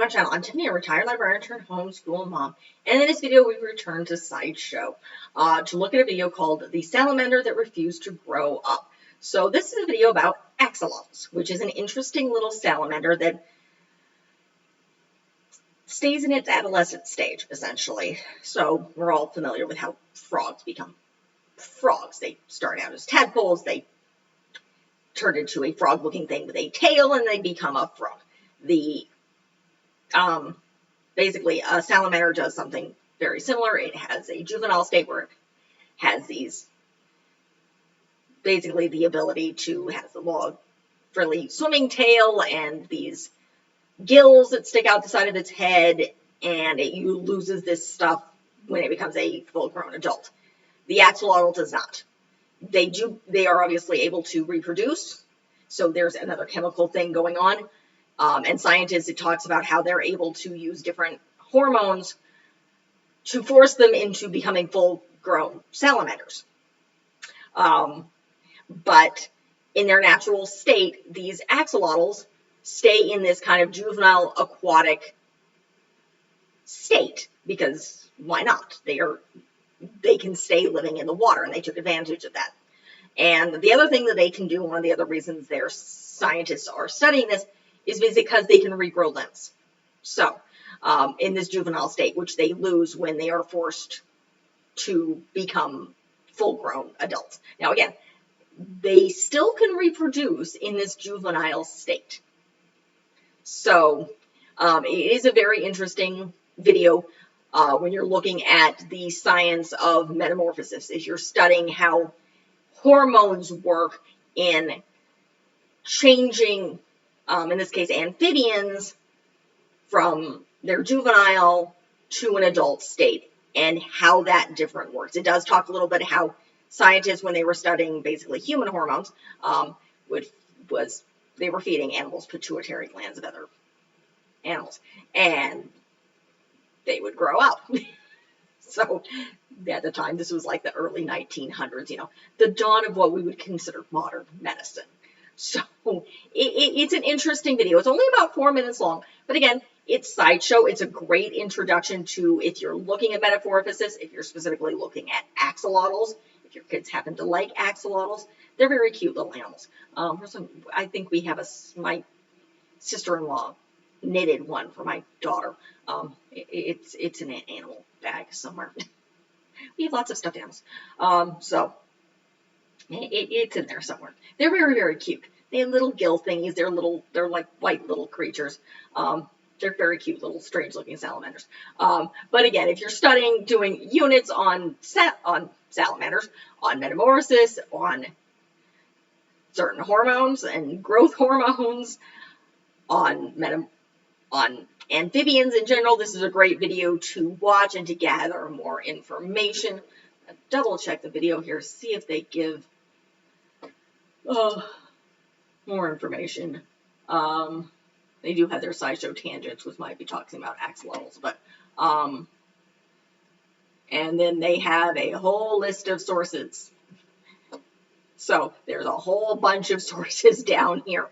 my channel. I'm Tiffany, a retired librarian turned homeschool mom. And in this video, we return to SciShow to look at a video called The Salamander That Refused to Grow Up. So this is a video about axolotls, which is an interesting little salamander that stays in its adolescent stage, essentially. So we're all familiar with how frogs become frogs. They start out as tadpoles, they turn into a frog-looking thing with a tail, and they become a frog. Basically, a salamander does something very similar. It has a juvenile state where it has basically the ability to have the long, frilly swimming tail and these gills that stick out the side of its head, and it loses this stuff when it becomes a full-grown adult. The axolotl does not. They are obviously able to reproduce, so there's another chemical thing going on. And scientists, it talks about how they're able to use different hormones to force them into becoming full-grown salamanders. But in their natural state, these axolotls stay in this kind of juvenile aquatic state because why not? They can stay living in the water, and they took advantage of that. And the other thing that they can do, one of the other reasons their scientists are studying this, is because they can regrow limbs. So, in this juvenile state, which they lose when they are forced to become full-grown adults. Now, again, they still can reproduce in this juvenile state. So, it is a very interesting video when you're looking at the science of metamorphosis. If you're studying how hormones work in changing, in this case, amphibians from their juvenile to an adult state, and how that different works. It does talk a little bit how scientists, when they were studying basically human hormones, they were feeding animals pituitary glands of other animals, and they would grow up. So at the time, this was like the early 1900s, the dawn of what we would consider modern medicine. So it's an interesting video. It's only about 4 minutes long, but again, it's SciShow. It's a great introduction to, if you're looking at metamorphosis, if you're specifically looking at axolotls, if your kids happen to like axolotls, they're very cute little animals. I think we have my sister-in-law knitted one for my daughter. It's in an animal bag somewhere. We have lots of stuffed animals. So it's in there somewhere. They're very, very cute. They have little gill thingies. They're like white little creatures. They're very cute little strange looking salamanders. But again, if you're doing units on salamanders, on metamorphosis, on certain hormones and growth hormones, on amphibians in general, this is a great video to watch and to gather more information. Double check the video here, see if they give more information. They do have their SciShow tangents, which might be talking about axolotls, but and then they have a whole list of sources. So there's a whole bunch of sources down here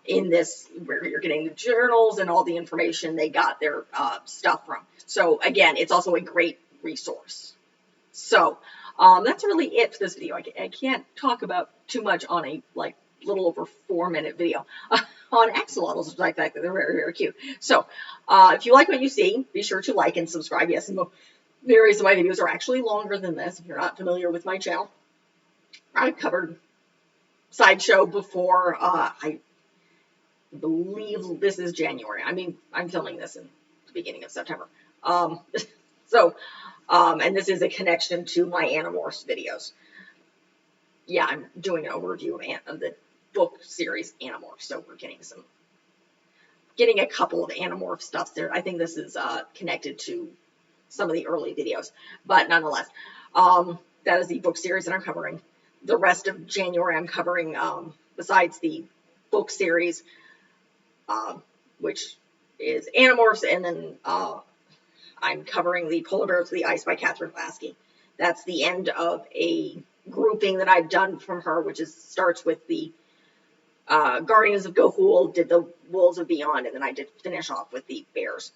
in this, where you're getting the journals and all the information they got their stuff from. So again, it's also a great resource. So that's really it for this video. I can't talk about too much on a little over 4 minute video on axolotls, like that. They're very, very cute. So if you like what you see, be sure to like and subscribe. Yes, and various of my videos are actually longer than this if you're not familiar with my channel. I've covered SciShow before. I believe this is January. I mean, I'm filming this in the beginning of September. And this is a connection to my Animorphs videos. Yeah, I'm doing an overview of the book series Animorphs. So we're getting a couple of Animorph stuff there. I think this is connected to some of the early videos, but nonetheless, that is the book series that I'm covering. The rest of January I'm covering, besides the book series, which is Animorphs, and then I'm covering the Polar Bears of the Ice by Catherine Lasky. That's the end of a grouping that I've done from her, which starts with the Guardians of Ga'Hoole, did the Wolves of Beyond, and then I did finish off with the Bears.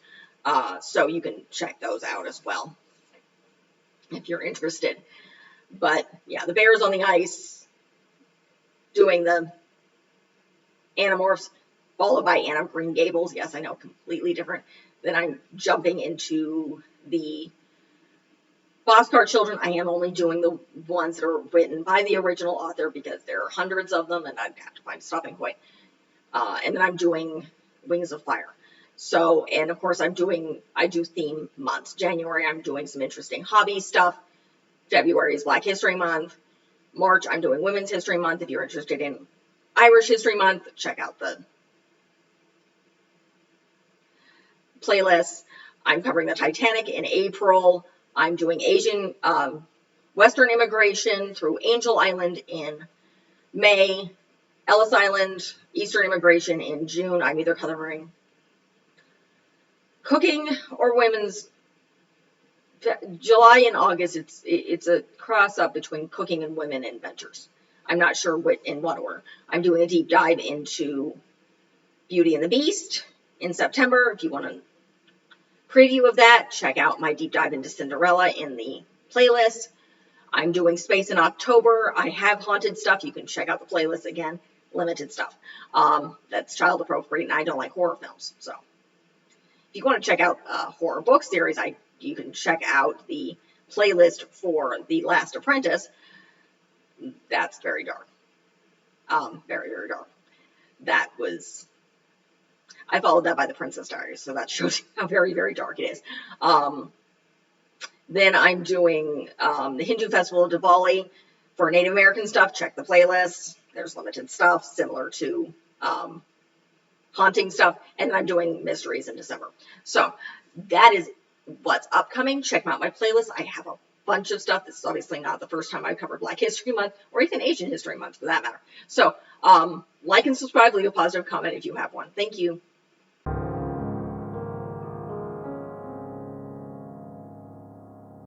So you can check those out as well if you're interested. But yeah, the Bears on the ice, doing the Animorphs, followed by Anne of Green Gables. Yes, I know, completely different. Then I'm jumping into the Boxcar Children. I am only doing the ones that are written by the original author because there are hundreds of them, and I'd have to find a stopping point. And then I'm doing Wings of Fire. So, and of course I do theme months. January, I'm doing some interesting hobby stuff. February is Black History Month. March, I'm doing Women's History Month. If you're interested in Irish History Month, check out the playlist. I'm covering the Titanic in April. I'm doing Asian, Western immigration through Angel Island in May. Ellis Island, Eastern immigration in June. I'm either covering cooking or women's. July and August, it's a cross up between cooking and women inventors. I'm not sure in what order. I'm doing a deep dive into Beauty and the Beast in September. If you want a preview of that, check out my deep dive into Cinderella in the playlist. I'm doing space in October. I have haunted stuff. You can check out the playlist again. Limited stuff. That's child appropriate, and I don't like horror films. So if you want to check out a horror book series, you can check out the playlist for The Last Apprentice. That's very dark. Very, very dark. I followed that by The Princess Diaries, so that shows you how very, very dark it is. Then I'm doing the Hindu Festival of Diwali for Native American stuff. Check the playlist. There's limited stuff similar to haunting stuff. And then I'm doing mysteries in December. So that is what's upcoming. Check out my playlist. I have a bunch of stuff. This is obviously not the first time I've covered Black History Month or even Asian History Month for that matter. So like and subscribe, leave a positive comment if you have one. Thank you.